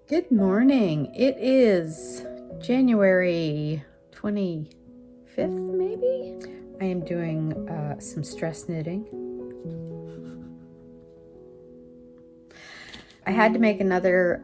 Good morning. It is January 25th, maybe? I am doing some stress knitting. I had to make another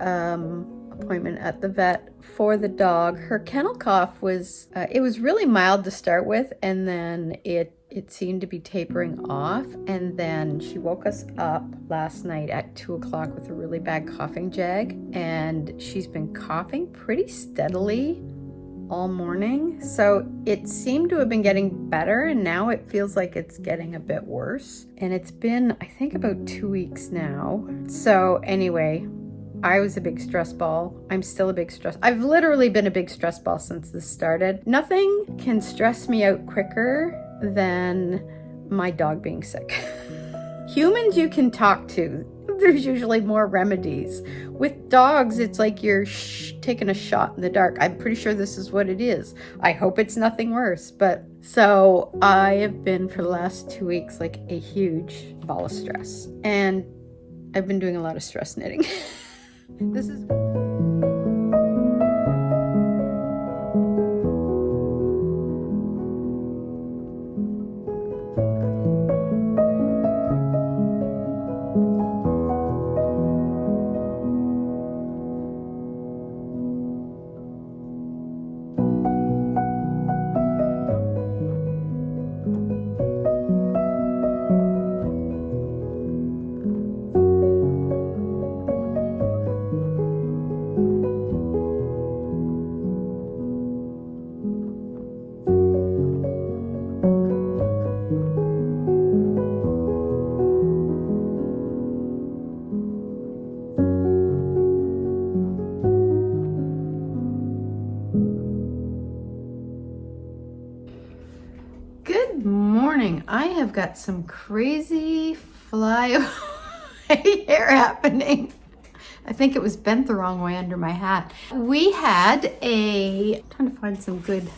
appointment at the vet for the dog. Her kennel cough was, it was really mild to start with, and then it seemed to be tapering off, and then she woke us up last night at 2 o'clock with a really bad coughing jag, and she's been coughing pretty steadily all morning. So it seemed to have been getting better, and now it feels like it's getting a bit worse. And it's been, I think, about 2 weeks now. So anyway, I was a big stress ball. I'm still a big stress. I've literally been a big stress ball since this started. Nothing can stress me out quicker than my dog being sick. Humans you can talk to. There's usually more remedies. With dogs, it's like you're taking a shot in the dark. I'm pretty sure this is what it is. I hope it's nothing worse. But so I have been for the last 2 weeks like a huge ball of stress. And I've been doing a lot of stress knitting. This is... Good morning. I have got some crazy fly hair happening. I think it was bent the wrong way under my hat. We had I'm trying to find some good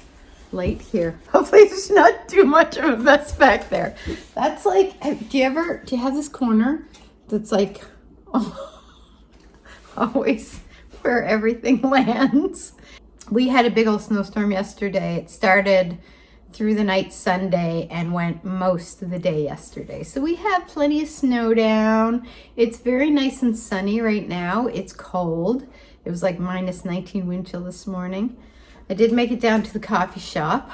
light here. Hopefully there's not too much of a mess back there. That's like, do you have this corner that's like always where everything lands? We had a big old snowstorm yesterday. It started through the night Sunday and went most of the day yesterday. So we have plenty of snow down. It's very nice and sunny right now. It's cold. It was like minus 19 wind chill this morning. I did make it down to the coffee shop.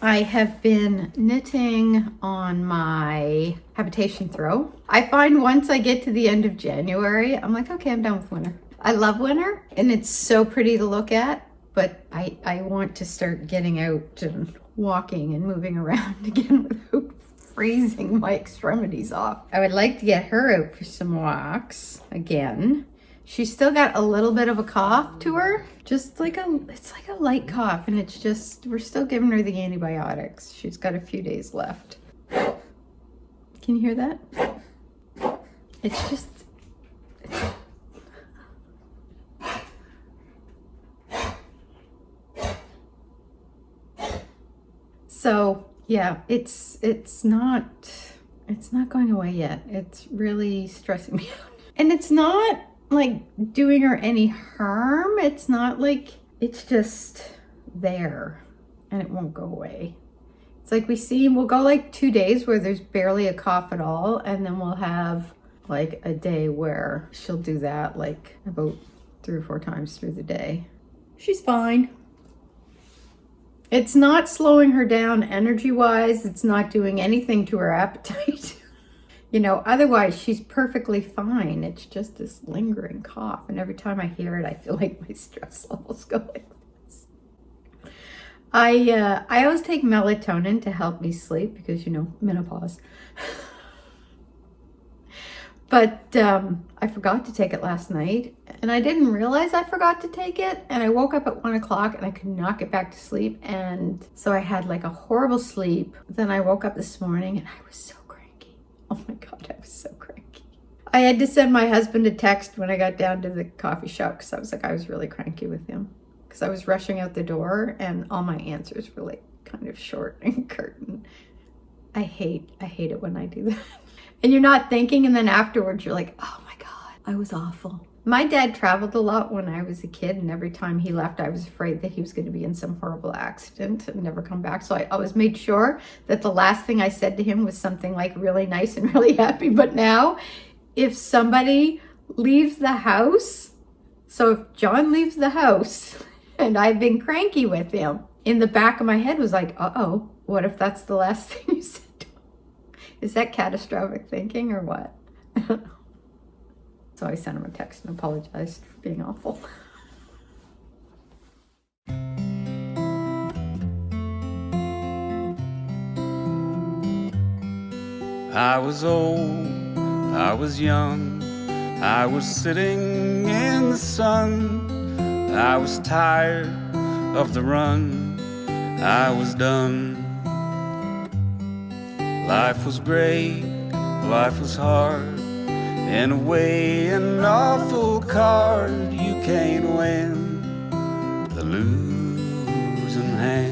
I have been knitting on my habitation throw. I find once I get to the end of January, I'm like, okay, I'm done with winter. I love winter and it's so pretty to look at, but I want to start getting out and walking and moving around again without freezing my extremities off. I would like to get her out for some walks again. She's still got a little bit of a cough to her, just like it's like a light cough, and it's just, we're still giving her the antibiotics. She's got a few days left. Can you hear that? It's just, so yeah, it's not going away yet. It's really stressing me out. And it's not like doing her any harm. It's not like, it's just there and it won't go away. It's like we'll go like 2 days where there's barely a cough at all, and then we'll have like a day where she'll do that like about 3 or 4 times through the day. She's fine. It's not slowing her down energy-wise. It's not doing anything to her appetite. You know, otherwise she's perfectly fine. It's just this lingering cough. And every time I hear it, I feel like my stress levels go like this. I always take melatonin to help me sleep because, you know, menopause. But I forgot to take it last night, and I didn't realize I forgot to take it, and I woke up at 1 o'clock and I could not get back to sleep, and so I had like a horrible sleep. Then I woke up this morning and I was so cranky. Oh my God, I was so cranky. I had to send my husband a text when I got down to the coffee shop because I was really cranky with him because I was rushing out the door and all my answers were like kind of short and curt. I hate it when I do that. And you're not thinking, and then afterwards you're like, oh my God, I was awful. My dad traveled a lot when I was a kid, and every time he left, I was afraid that he was going to be in some horrible accident and never come back. So I always made sure that the last thing I said to him was something like really nice and really happy. But now, if somebody leaves the house, so if John leaves the house and I've been cranky with him, in the back of my head was like, uh-oh, what if that's the last thing you said to him? Is that catastrophic thinking or what? I don't know. So I sent him a text and apologized for being awful. I was old, I was young, I was sitting in the sun. I was tired of the run, I was done. Life was great, life was hard, in a way an awful card. You can't win the losing hand.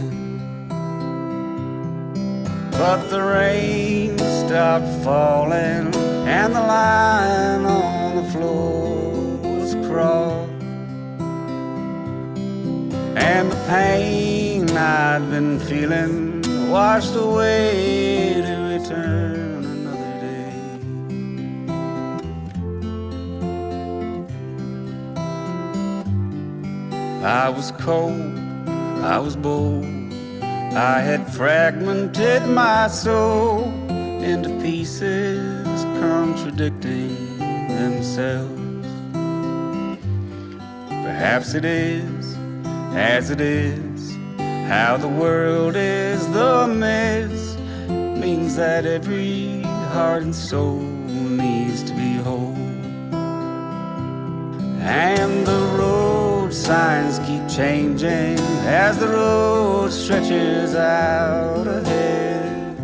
But the rain stopped falling and the line on the floor was crossed, and the pain I'd been feeling washed away to return another day. I was cold, I was bold, I had fragmented my soul into pieces contradicting themselves. Perhaps it is as it is, how the world is the mess, means that every heart and soul needs to be whole. And the road signs keep changing as the road stretches out ahead,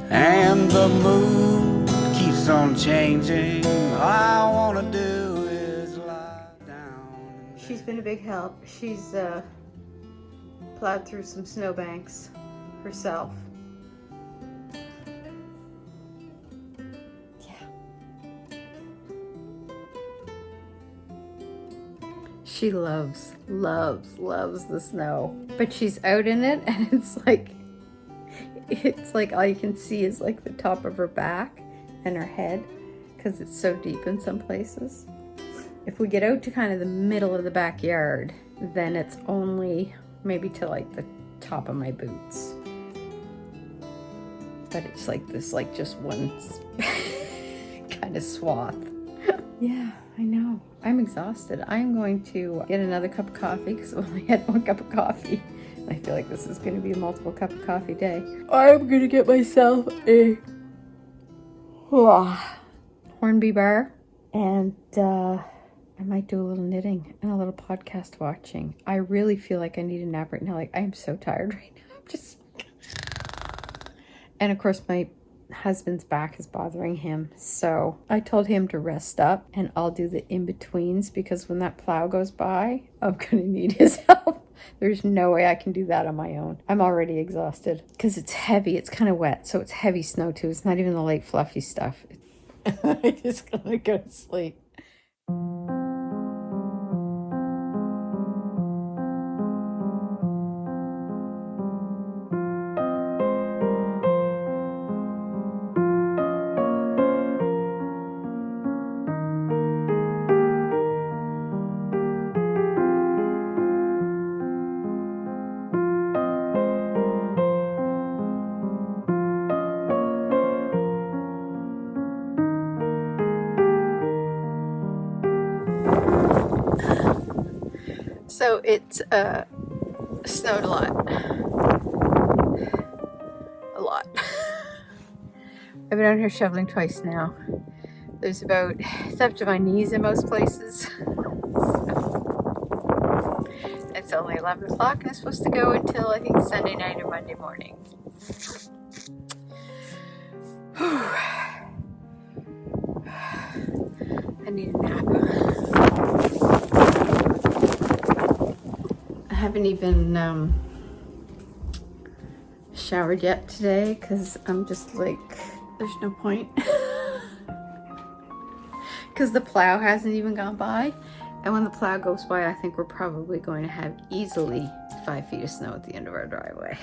and the mood keeps on changing. All I wanna do is lie down. She's been a big help. She's plowed through some snowbanks herself. She loves the snow, but she's out in it, and it's like all you can see is like the top of her back and her head, because it's so deep in some places. If we get out to kind of the middle of the backyard, then it's only maybe to like the top of my boots, but it's like this, like just one kind of swath. Yeah, I know. I'm exhausted. I'm going to get another cup of coffee because I only had one cup of coffee. I feel like this is going to be a multiple cup of coffee day. I'm going to get myself a Hornby bar, and I might do a little knitting and a little podcast watching. I really feel like I need a nap right now. Like, I am so tired right now. I'm just... And of course, my husband's back is bothering him, so I told him to rest up and I'll do the in-betweens, because when that plow goes by, I'm gonna need his help. There's no way I can do that on my own. I'm already exhausted because it's heavy. It's kind of wet, so it's heavy snow too. It's not even the light fluffy stuff. I'm just gonna go to sleep. So it's snowed a lot. I've been out here shoveling twice now. It's up to my knees in most places. So, it's only 11 o'clock and it's supposed to go until I think Sunday night or Monday morning. I need a nap. I haven't even showered yet today because I'm just like, there's no point. because the plow hasn't even gone by. And when the plow goes by, I think we're probably going to have easily 5 feet of snow at the end of our driveway.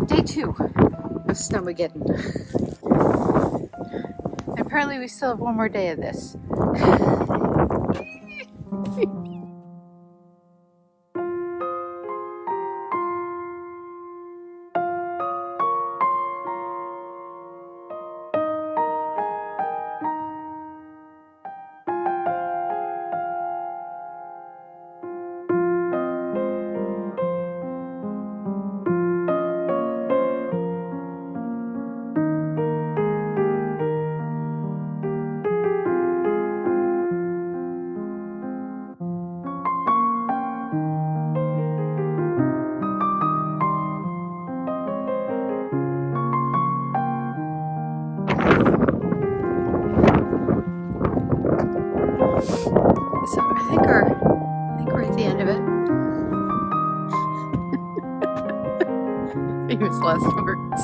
Day 2 of Snowmageddon. Apparently we still have one more day of this. So I think we're at the end of it. Famous last words.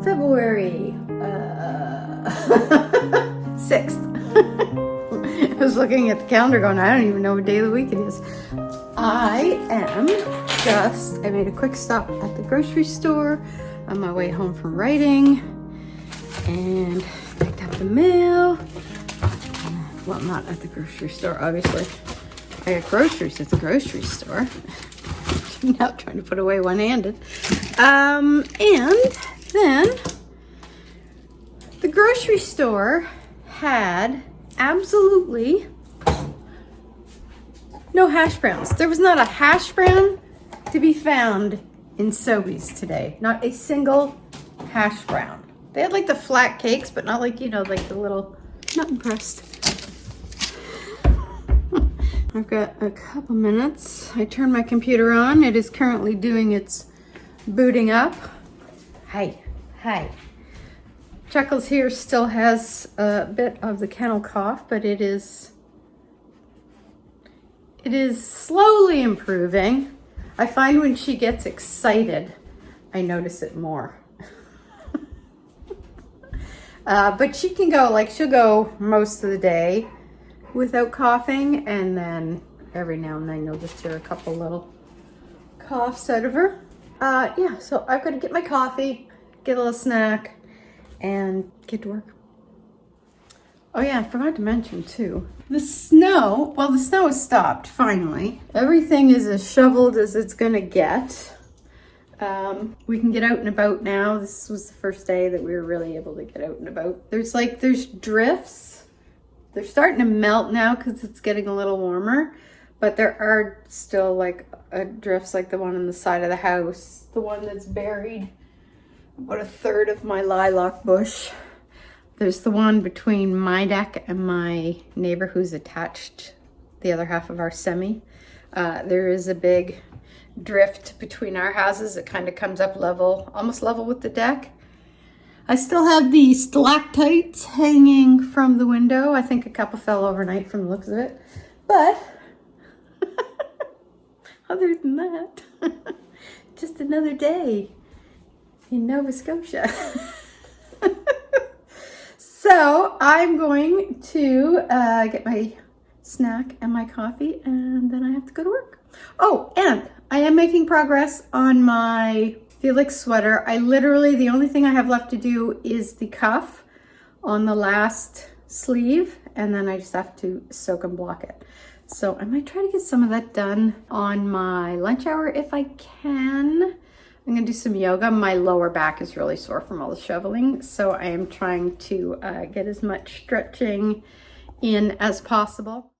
February 6th. I was looking at the calendar going, I don't even know what day of the week it is. I made a quick stop at the grocery store on my way home from writing and picked up the mail. Well, not at the grocery store, obviously. I got groceries at the grocery store. I'm now trying to put away one-handed. And then the grocery store had absolutely no hash browns. There was not a hash brown to be found in Sobeys today. Not a single hash brown. They had like the flat cakes, but not like, you know, like the little, not impressed. I've got a couple minutes. I turned my computer on. It is currently doing its booting up. Hi. Chuckles here still has a bit of the kennel cough, but it is slowly improving. I find when she gets excited, I notice it more. But she can go, like, she'll go most of the day without coughing, and then every now and then you'll just hear a couple little coughs out of her. Yeah, so I've got to get my coffee, get a little snack, and get to work. Oh yeah, I forgot to mention too, the snow has stopped finally. Everything is as shoveled as it's gonna get. We can get out and about now. This was the first day that we were really able to get out and about. There's drifts. They're starting to melt now because it's getting a little warmer, but there are still like drifts like the one on the side of the house, the one that's buried about a third of my lilac bush. There's the one between my deck and my neighbor who's attached the other half of our semi. There is a big drift between our houses. It kind of comes up level, almost level with the deck. I still have the stalactites hanging from the window. I think a couple fell overnight from the looks of it. But other than that, just another day in Nova Scotia. So I'm going to get my snack and my coffee, and then I have to go to work. Oh, and I am making progress on my Felix sweater. the only thing I have left to do is the cuff on the last sleeve, and then I just have to soak and block it. So I might try to get some of that done on my lunch hour if I can. I'm gonna do some yoga. My lower back is really sore from all the shoveling, so I am trying to get as much stretching in as possible.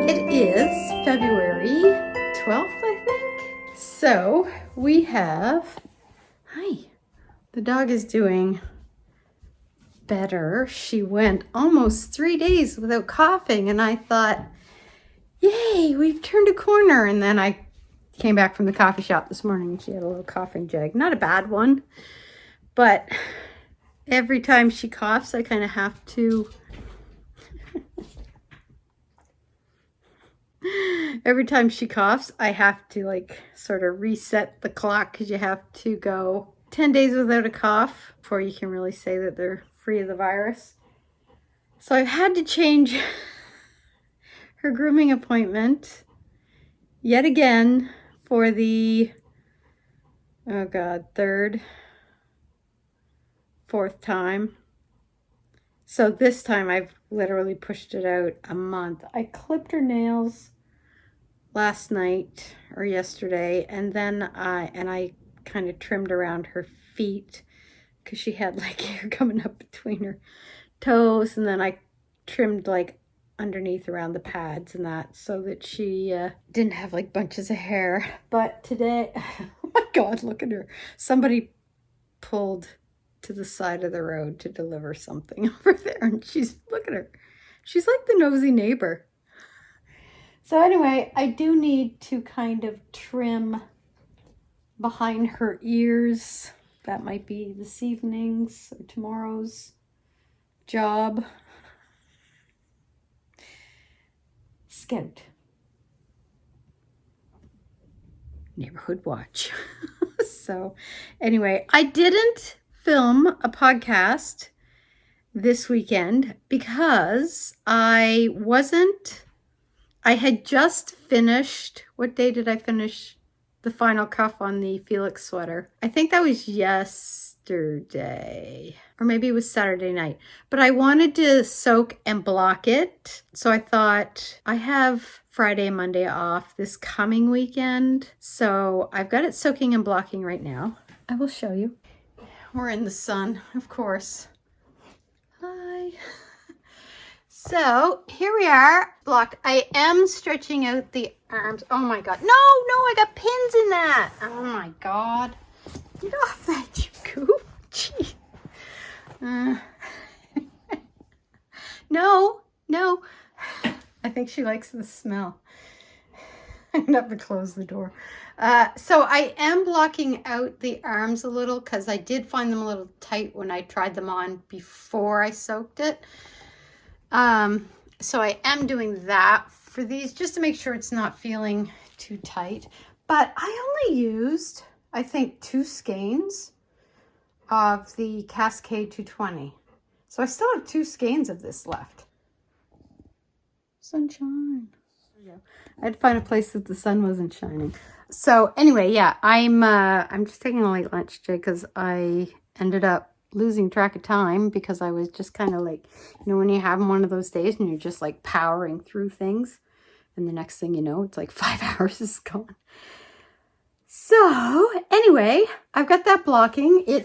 It is February 12th, I think. So we have, the dog is doing better. She went almost 3 days without coughing, and I thought, yay, we've turned a corner. And then I came back from the coffee shop this morning and she had a little coughing jug. Not a bad one, but every time she coughs, I kind of have to every time she coughs, I have to like sort of reset the clock, because you have to go 10 days without a cough before you can really say that they're free of the virus. So I've had to change her grooming appointment yet again for the, oh God, fourth time. So this time I've literally pushed it out a month. I clipped her nails last night or yesterday, and then I kind of trimmed around her feet because she had like hair coming up between her toes, and then I trimmed like underneath around the pads and that, so that she didn't have like bunches of hair. But today, oh my God, look at her. Somebody pulled to the side of the road to deliver something over there, and look at her. She's like the nosy neighbor. So anyway, I do need to kind of trim behind her ears. That might be this evening's or tomorrow's job. Scout. Neighborhood watch. So anyway, I didn't film a podcast this weekend because I had just finished, what day did I finish the final cuff on the Felix sweater? I think that was yesterday, or maybe it was Saturday night, but I wanted to soak and block it. So I thought, I have Friday and Monday off this coming weekend, so I've got it soaking and blocking right now. I will show you. We're in the sun, of course. Hi. So here we are, blocked. I am stretching out the arms. Oh my God. No, I got pins in that. Oh my God. Get off that, you goof. Gee. No. I think she likes the smell. I'm gonna have to close the door. So I am blocking out the arms a little because I did find them a little tight when I tried them on before I soaked it. So I am doing that for these just to make sure it's not feeling too tight. But I only used, I think, 2 skeins of the Cascade 220. So I still have 2 skeins of this left. Sunshine. I had to find a place that the sun wasn't shining. So anyway, yeah, I'm just taking a late lunch today because I ended up losing track of time because I was just kind of like, when you have one of those days and you're just like powering through things, and the next thing you know, it's like 5 hours is gone. So anyway, I've got that blocking. I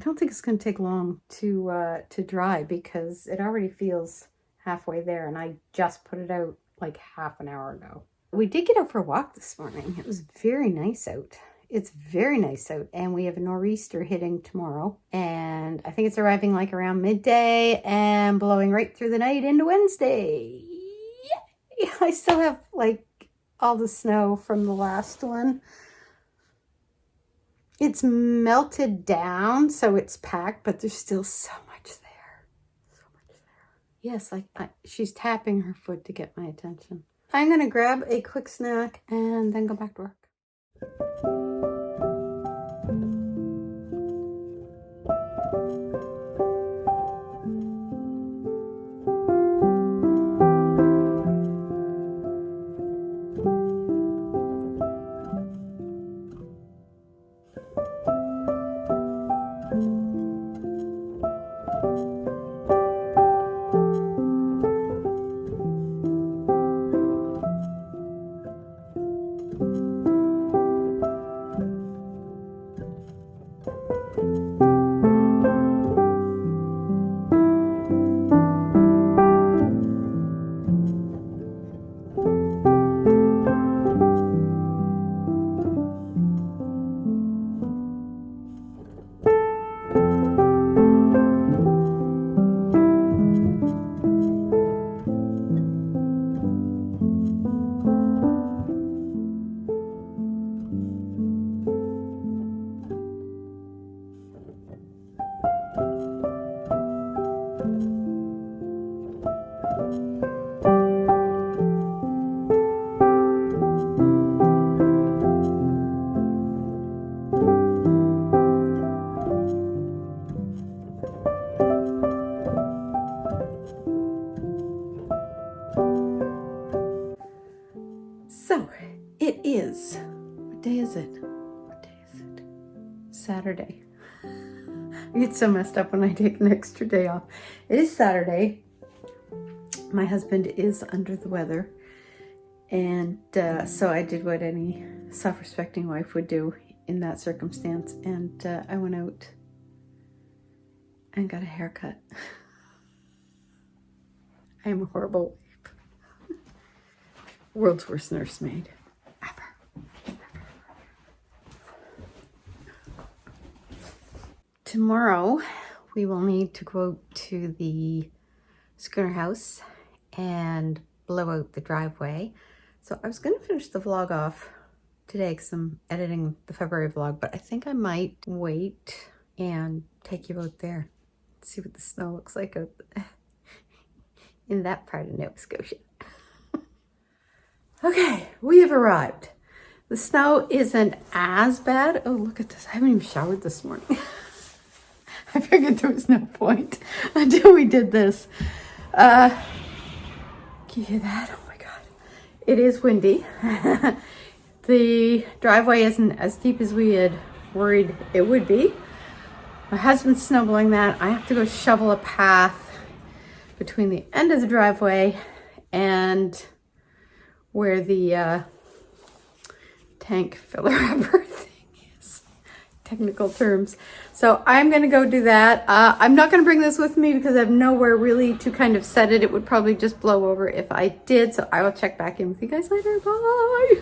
don't think it's going to take long to dry because it already feels halfway there, and I just put it out like half an hour ago. We did get out for a walk this morning. It was very nice out. It's very nice out, and we have a nor'easter hitting tomorrow, and I think it's arriving like around midday and blowing right through the night into Wednesday. Yay! I still have like all the snow from the last one. It's melted down, so it's packed, but there's still so much there. So much there. Yes, she's tapping her foot to get my attention. I'm gonna grab a quick snack and then go back to work. So it is, what day is it? What day is it? Saturday. I get so messed up when I take an extra day off. It is Saturday. My husband is under the weather. And so I did what any self-respecting wife would do in that circumstance. And I went out and got a haircut. I am a horrible wife. World's worst nursemaid ever. Tomorrow we will need to go to the schooner house and blow out the driveway. So I was going to finish the vlog off today because I'm editing the February vlog, but I think I might wait and take you out there. See what the snow looks like out in that part of Nova Scotia. Okay, we have arrived. The snow isn't as bad. Oh, look at this. I haven't even showered this morning. I figured there was no point until we did this. Can you hear that? Oh my God. It is windy. The driveway isn't as deep as we had worried it would be. My husband's snowballing that. I have to go shovel a path between the end of the driveway and where the tank filler rubber thing is, technical terms. So I'm gonna go do that. I'm not gonna bring this with me because I have nowhere really to kind of set it. It would probably just blow over if I did. So I will check back in with you guys later. Bye.